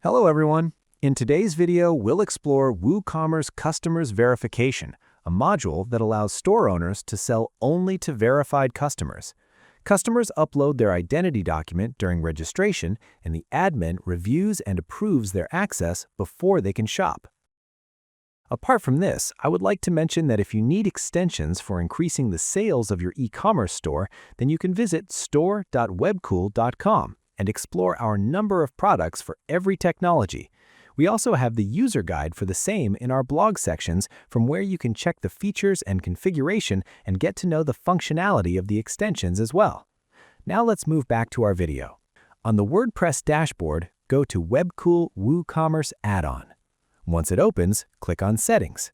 Hello everyone. In today's video, we'll explore WooCommerce Customers Verification, a module that allows store owners to sell only to verified customers. Customers upload their identity document during registration, and the admin reviews and approves their access before they can shop. Apart from this, I would like to mention that if you need extensions for increasing the sales of your e-commerce store, then you can visit store.webkul.com and explore our number of products for every technology. We also have the user guide for the same in our blog sections, from where you can check the features and configuration and get to know the functionality of the extensions as well. Now let's move back to our video. On the WordPress dashboard, go to Webkul WooCommerce add-on. Once it opens, click on Settings.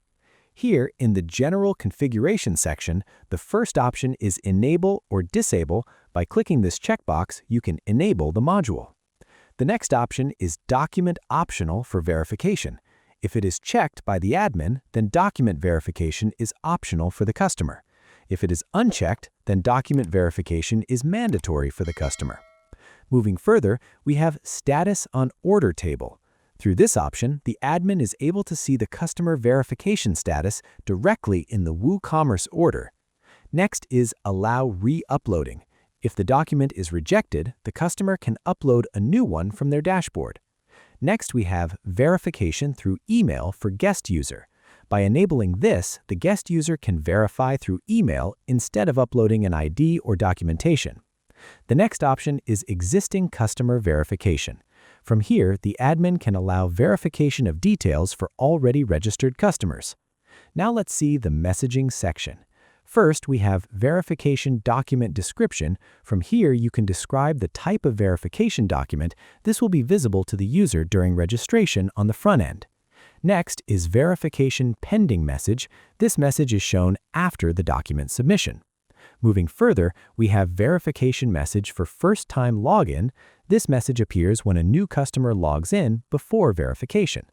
Here, in the General Configuration section, the first option is Enable or Disable. By clicking this checkbox, you can enable the module. The next option is Document Optional for verification. If it is checked by the admin, then document verification is optional for the customer. If it is unchecked, then document verification is mandatory for the customer. Moving further, we have Status on Order table. Through this option, the admin is able to see the customer verification status directly in the WooCommerce order. Next is Allow Re-uploading. If the document is rejected, the customer can upload a new one from their dashboard. Next, we have Verification through email for guest user. By enabling this, the guest user can verify through email instead of uploading an ID or documentation. The next option is Existing Customer Verification. From here, the admin can allow verification of details for already registered customers. Now let's see the messaging section. First, we have Verification Document Description. From here, you can describe the type of verification document. This will be visible to the user during registration on the front end. Next is Verification Pending message. This message is shown after the document submission. Moving further, we have Verification message for first-time login. This message appears when a new customer logs in before verification.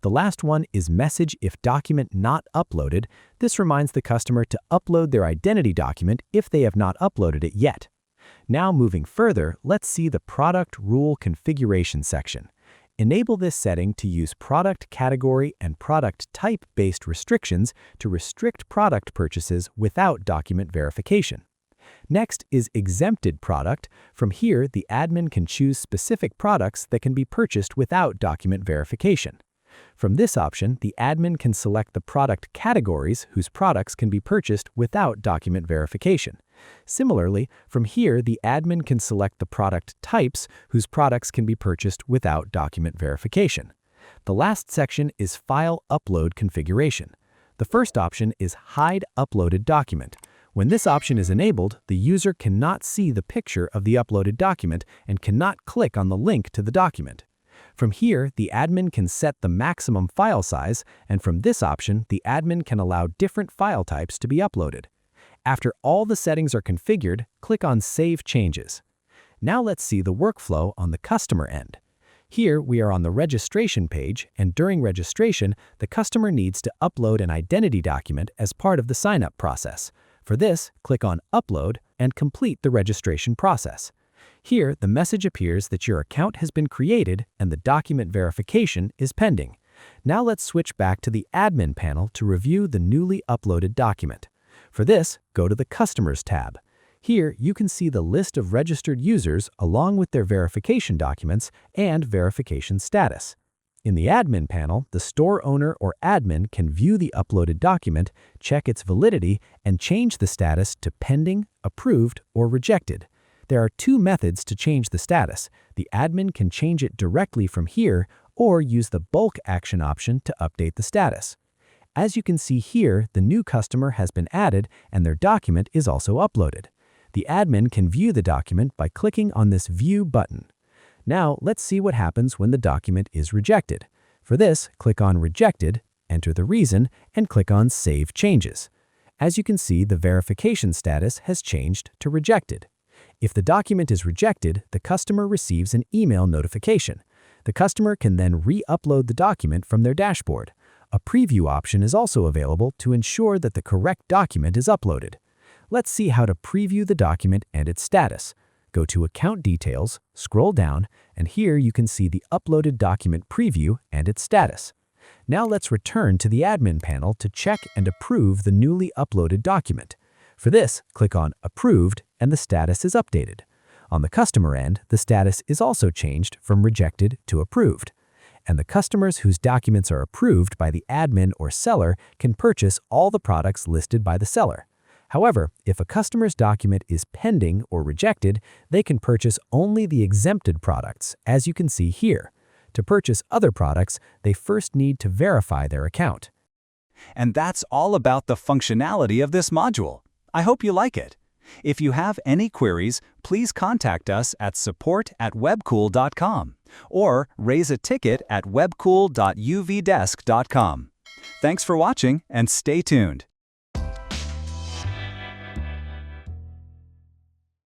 The last one is Message if document not uploaded. This reminds the customer to upload their identity document if they have not uploaded it yet. Now moving further, let's see the Product Rule Configuration section. Enable this setting to use product category and product type-based restrictions to restrict product purchases without document verification. Next is Exempted Product. From here, the admin can choose specific products that can be purchased without document verification. From this option, the admin can select the product categories whose products can be purchased without document verification. Similarly, from here, the admin can select the product types whose products can be purchased without document verification. The last section is File Upload Configuration. The first option is Hide Uploaded Document. When this option is enabled, the user cannot see the picture of the uploaded document and cannot click on the link to the document. From here, the admin can set the maximum file size, and from this option, the admin can allow different file types to be uploaded. After all the settings are configured, click on Save Changes. Now let's see the workflow on the customer end. Here, we are on the registration page, and during registration, the customer needs to upload an identity document as part of the sign-up process. For this, click on Upload and complete the registration process. Here, the message appears that your account has been created and the document verification is pending. Now let's switch back to the admin panel to review the newly uploaded document. For this, go to the Customers tab. Here, you can see the list of registered users along with their verification documents and verification status. In the admin panel, the store owner or admin can view the uploaded document, check its validity, and change the status to pending, approved, or rejected. There are two methods to change the status. The admin can change it directly from here or use the bulk action option to update the status. As you can see here, the new customer has been added and their document is also uploaded. The admin can view the document by clicking on this View button. Now, let's see what happens when the document is rejected. For this, click on Rejected, enter the reason, and click on Save Changes. As you can see, the verification status has changed to Rejected. If the document is rejected, the customer receives an email notification. The customer can then re-upload the document from their dashboard. A preview option is also available to ensure that the correct document is uploaded. Let's see how to preview the document and its status. Go to Account Details, scroll down, and here you can see the uploaded document preview and its status. Now let's return to the admin panel to check and approve the newly uploaded document. For this, click on Approved and the status is updated. On the customer end, the status is also changed from rejected to approved. And the customers whose documents are approved by the admin or seller can purchase all the products listed by the seller. However, if a customer's document is pending or rejected, they can purchase only the exempted products, as you can see here. To purchase other products, they first need to verify their account. And that's all about the functionality of this module. I hope you like it. If you have any queries, please contact us at support@webkul.com or raise a ticket at webkul.uvdesk.com. Thanks for watching and stay tuned.